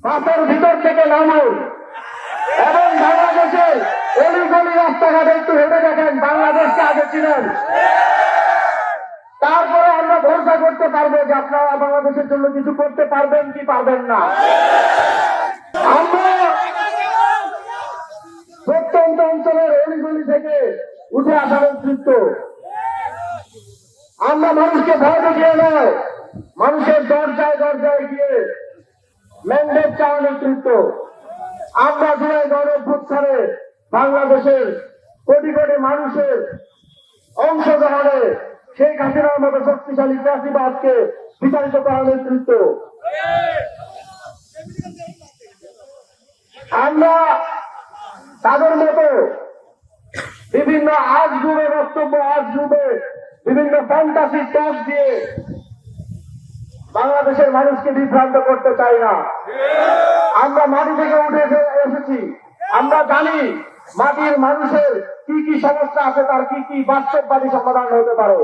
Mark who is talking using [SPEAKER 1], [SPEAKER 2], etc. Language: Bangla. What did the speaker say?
[SPEAKER 1] পাথর ভিতর থেকে নামুন এবং বাংলাদেশের অলিগলি রাস্তাঘাটে একটু হেঁটে দেখেন, বাংলাদেশকে আগে চিনেন। তারপরে আমরা ভরসা করতে পারবো যে আপনারা বাংলাদেশের জন্য কিছু করতে পারবেন কি পারবেন না। আমরা প্রত্যন্ত অঞ্চলের অলিগলি থেকে উঠে আসা নেতৃত্ব, আমরা মানুষকে ভয় দেখিয়ে নয়, মানুষের দরজায় দরজায় গিয়ে ম্যান্ডেট চাওয়া নেতৃত্ব। আমরা জুলাই গণঅভ্যুত্থানে বাংলাদেশের কোটি কোটি মানুষের অংশগ্রহণে শেখ হাসিনার মতো শক্তিশালী ফ্যাসিবাদকে বিতাড়িত করা নেতৃত্ব। আমরা তাদের মতো বিভিন্ন আজগুবে বক্তব্য, আজগুবে বিভিন্ন ফ্যান্টাসি টক দিয়ে বাংলাদেশের মানুষকে বিভ্রান্ত করতে চাই না। আমরা মাটি থেকে উঠে এসেছি, আমরা জানি মাটির মানুষের কি কি সমস্যা আছে, তার কি কি বাস্তববাদী সমাধান হতে পারে।